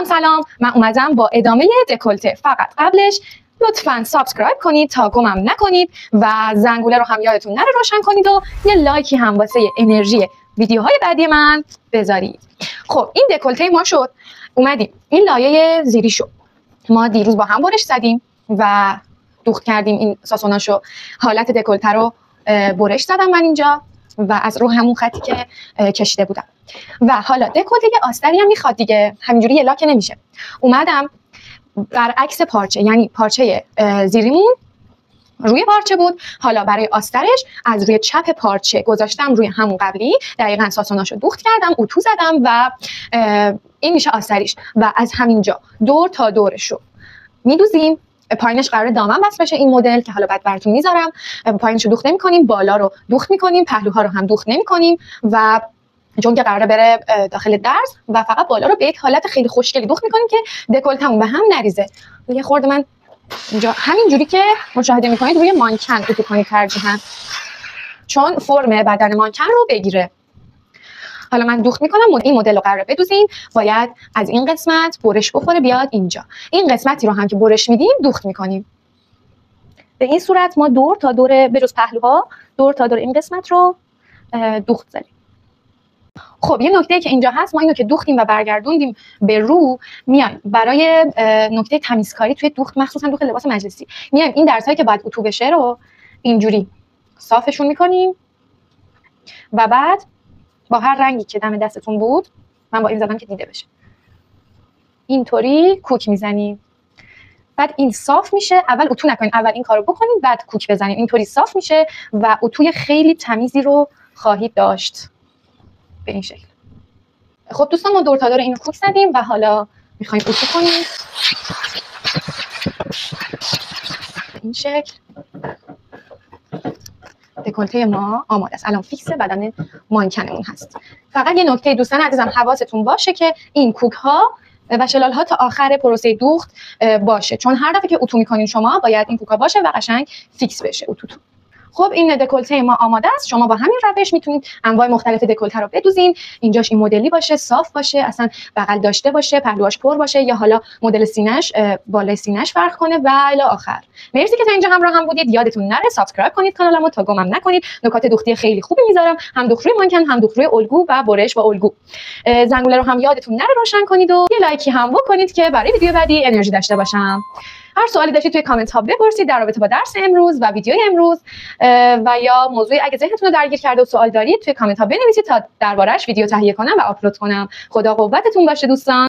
سلام، من اومدم با ادامه دکولته. فقط قبلش لطفاً سابسکرایب کنید تا گمم نکنید و زنگوله رو هم یادتون نره روشن کنید و یه لایکی هم واسه انرژی ویدیوهای بعدی من بذارید. خب این دکولته ما شد. اومدیم این لایه زیری شد. ما دیروز با هم برش زدیم و دوخت کردیم این ساسوناشو. حالت دکولته رو برش زدم من اینجا و از رو همون خطی که کشیده بودم. و حالا دکولته یه آستری هم میخواد دیگه، همینجوری یه لاک نمیشه. اومدم برعکس پارچه، یعنی پارچه زیریمون روی پارچه بود، حالا برای آسترش از روی چپ پارچه گذاشتم روی همون قبلی، دقیقاً ساسوناشو دوخت کردم، اتو زدم و این میشه آستریش. و از همینجا دور تا دورش رو میدوزیم. پایینش قرار دامن بس بشه این مدل که حالا بعد براتون میذارم. پایینش رو دوخت نمی‌کنیم، بالا رو دوخت می‌کنیم، پهلوها رو هم دوخت نمی‌کنیم و چون که قراره بره داخل درز و فقط بالا رو به یک حالت خیلی خوشگلی دوخت می‌کنیم که دکولتمون به هم نریزه. یه خورده من اینجا همینجوری که مشاهده می‌کنید روی مانکن اتو کنید ترجیحاً، چون فرم بدن مانکن رو بگیره. حالا من دوخت میکنم. این مدل رو قراره بدوزیم، باید از این قسمت برش بخوره بیاد اینجا. این قسمتی رو هم که برش میدیم دوخت میکنیم. به این صورت ما دور تا دور، به جز پهلوها، دور تا دور این قسمت رو دوخت زدیم. خب یه نکته که اینجا هست، ما اینو که دوختیم و برگردوندیم به رو، میایم برای نکته تمیزکاری توی دوخت، مخصوصا دوخت لباس مجلسی، میایم این درزهایی که باید اتو بشه رو اینجوری صافشون میکنیم و بعد با هر رنگی که دم دستتون بود، من با این زدم که دیده بشه، اینطوری کوک میزنیم. بعد این صاف میشه. اول اتو نکنین، اول این کارو بکنین بعد کوک بزنین. اینطوری صاف میشه و اتوی خیلی تمیزی رو خواهید داشت به این شکل. خب دوستان، ما دور تا دور اینو کوک زدیم و حالا میخوایم اتو کنیم به این شکل. دکولته ما آماده است. الان فیکس بدن مانکنمون هست. فقط یه نکته دوستان عزیزم، حواستون باشه که این کوک ها و شلال ها تا آخر پروسه دوخت باشه، چون هر دفعه که اتو میکنین شما باید این کوک ها باشه و قشنگ فیکس بشه اتوتون. خب این دکولته ما آماده است. شما با همین روش میتونید انواع مختلف دکولته رو بدوزین. اینجاش این مدلی باشه، صاف باشه، اصلا بغل داشته باشه، پهلوهاش پر باشه، یا حالا مدل سینه‌اش بالای سینه‌اش فرق کنه و الی آخر. مرسی که تا اینجا همراه هم بودید. یادتون نره سابسکرایب کنید کانالمو تا گمم نکنید. نکات دوختی خیلی خوبی میذارم، هم دوخت روی مانکن، هم دوخت روی الگو و برش و الگو. زنگوله رو هم یادتون نره روشن کنید و یه لایکی هم بکنید که برای ویدیو بعدی انرژی داشته باشم. هر سوالی داشتید توی کامنت ها بپرسید در رابطه با درس امروز و ویدیوی امروز، و یا موضوعی اگه ذهنتون رو درگیر کرده و سوال دارید توی کامنت ها بنویسید تا درباره‌اش ویدیو تهیه کنم و آپلود کنم. خدا قوتتون باشه دوستان.